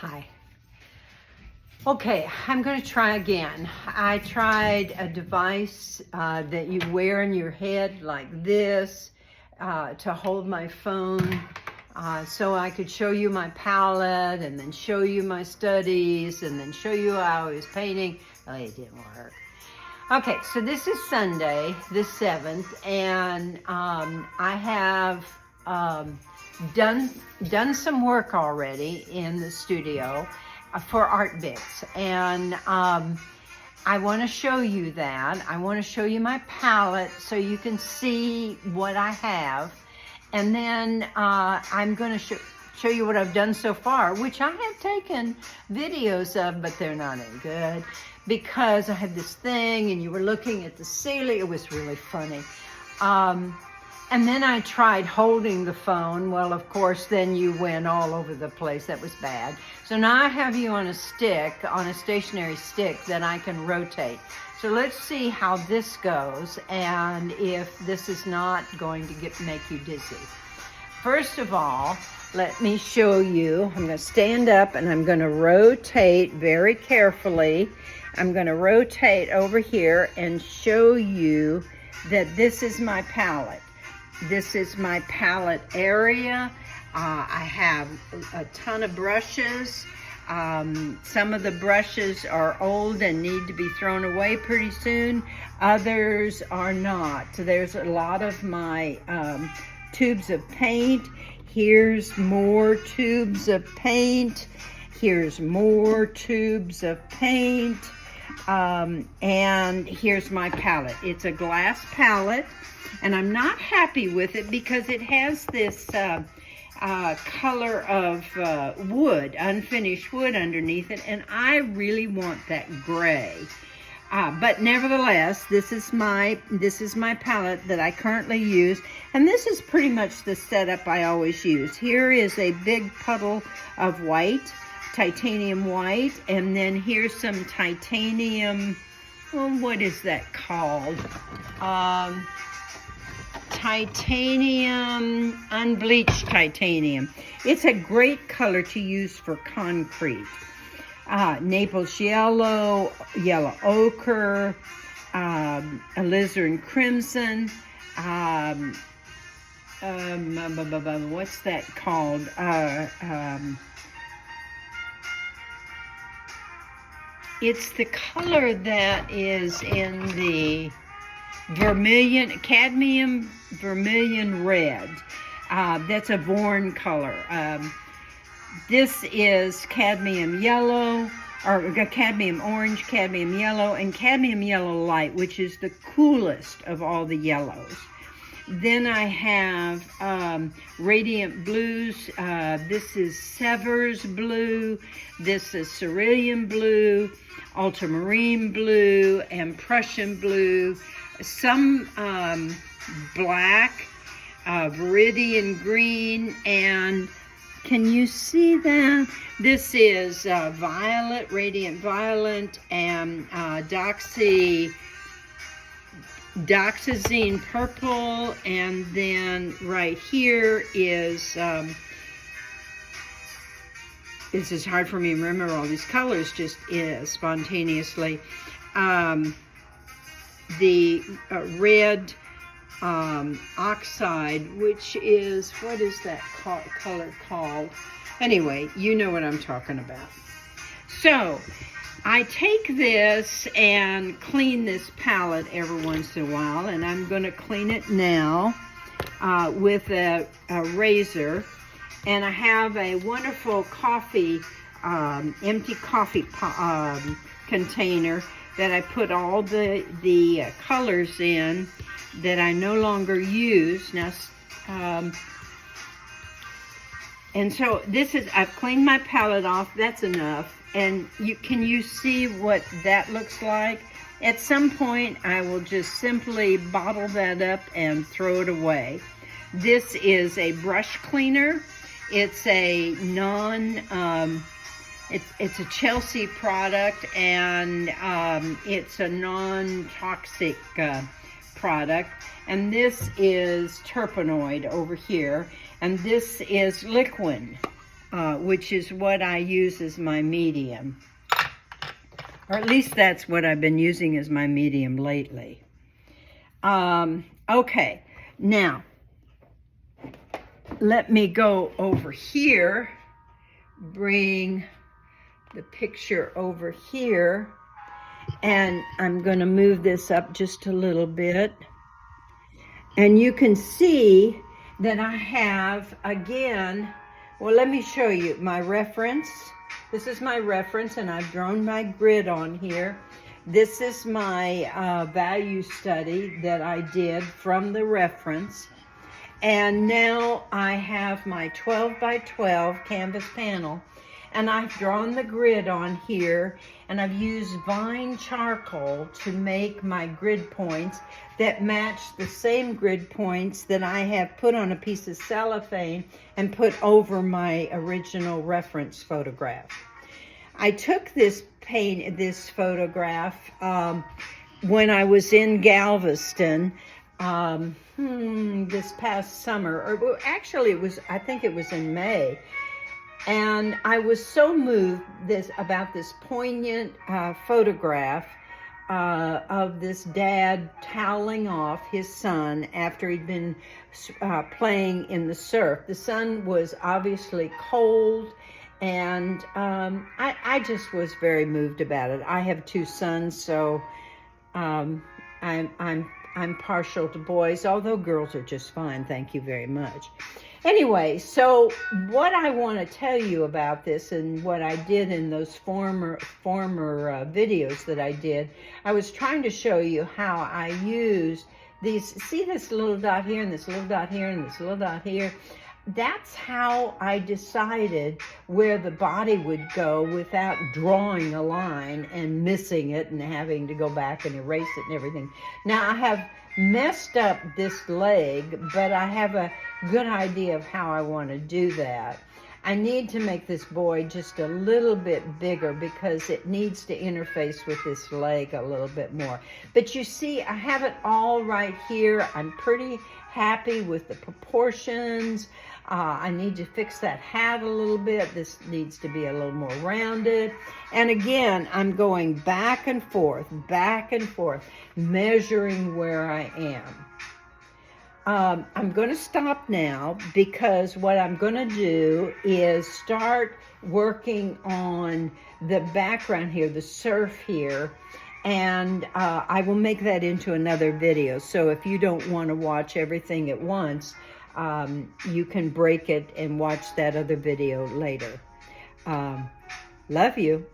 Hi. Okay, I'm going to try again. I tried a device that you wear in your head like this to hold my phone so I could show you my palette and then show you my studies and then show you how I was painting. Oh, it didn't work. Okay, so this is Sunday, the 7th, and I have done some work already in the studio for Art Bits, and I want to show you that. I want to show you my palette so you can see what I have, and then I'm going to show you what I've done so far, which I have taken videos of, but they're not any good because I had this thing and you were looking at the ceiling. It was really funny. And then I tried holding the phone. Well, of course, then you went all over the place. That was bad. So now I have you on a stick, on a stationary stick that I can rotate. So let's see how this goes and if this is not going to make you dizzy. First of all, let me show you. I'm going to stand up and I'm going to rotate very carefully. I'm going to rotate over here and show you that this is my palette. This is my palette area. I have a ton of brushes. Some of the brushes are old and need to be thrown away pretty soon. Others are not. So there's a lot of my tubes of paint. Here's more tubes of paint. Here's more tubes of paint. And here's my palette. It's a glass palette, and I'm not happy with it because it has this color of wood, unfinished wood underneath it, and I really want that gray. But nevertheless, this is my palette that I currently use, and this is pretty much the setup I always use. Here is a big puddle of white, titanium white, and then here's some titanium, what is that called? Titanium, unbleached titanium. It's a great color to use for concrete. Naples yellow, yellow ochre, alizarin crimson, what's that called? It's the color that is in the vermilion, cadmium vermilion red. That's a Vorn color. This is cadmium yellow, or cadmium orange, cadmium yellow, and cadmium yellow light, which is the coolest of all the yellows. Then I have radiant blues. This is Severs blue. This is cerulean blue, ultramarine blue, and Prussian blue. Some black, viridian green, and can you see that? This is violet, radiant violet, and doxazine purple, and then right here is, this is hard for me to remember all these colors just spontaneously. The red oxide, which is, what is that color called? Anyway, you know what I'm talking about. So I take this and clean this palette every once in a while, and I'm going to clean it now with a razor. And I have a wonderful coffee, empty coffee container that I put all the colors in that I no longer use now. And so this is, I've cleaned my palette off. That's enough. And can you see what that looks like? At some point, I will just simply bottle that up and throw it away. This is a brush cleaner. It's a it's a Chelsea product, and it's a non-toxic product. And this is Turpenoid over here, and this is Liquin. which is what I use as my medium. Or at least that's what I've been using as my medium lately. Okay, now, let me go over here, bring the picture over here, and I'm going to move this up just a little bit. And you can see that I have, again, well, let me show you my reference. This is my reference, and I've drawn my grid on here. This is my value study that I did from the reference. And now I have my 12 by 12 canvas panel, and I've drawn the grid on here, and I've used Vine charcoal to make my grid points that match the same grid points that I have put on a piece of cellophane and put over my original reference photograph. I took this photograph when I was in Galveston this past summer, or actually I think it was in May. And I was so moved about this poignant photograph of this dad toweling off his son after he'd been playing in the surf. The sun was obviously cold, and I just was very moved about it. I have two sons, so I'm partial to boys, although girls are just fine. Thank you very much. Anyway, so what I want to tell you about this, and what I did in those former videos that I did, I was trying to show you how I use these. See this little dot here, and this little dot here, and this little dot here? That's how I decided where the body would go without drawing a line and missing it and having to go back and erase it and everything. Now, I have messed up this leg, but I have a good idea of how I want to do that. I need to make this boy just a little bit bigger because it needs to interface with this leg a little bit more. But you see, I have it all right here. I'm pretty happy with the proportions. I need to fix that hat a little bit. This needs to be a little more rounded. And again, I'm going back and forth, measuring where I am. I'm going to stop now because what I'm going to do is start working on the background here, the surf here, and I will make that into another video. So if you don't want to watch everything at once, you can break it and watch that other video later. Love you.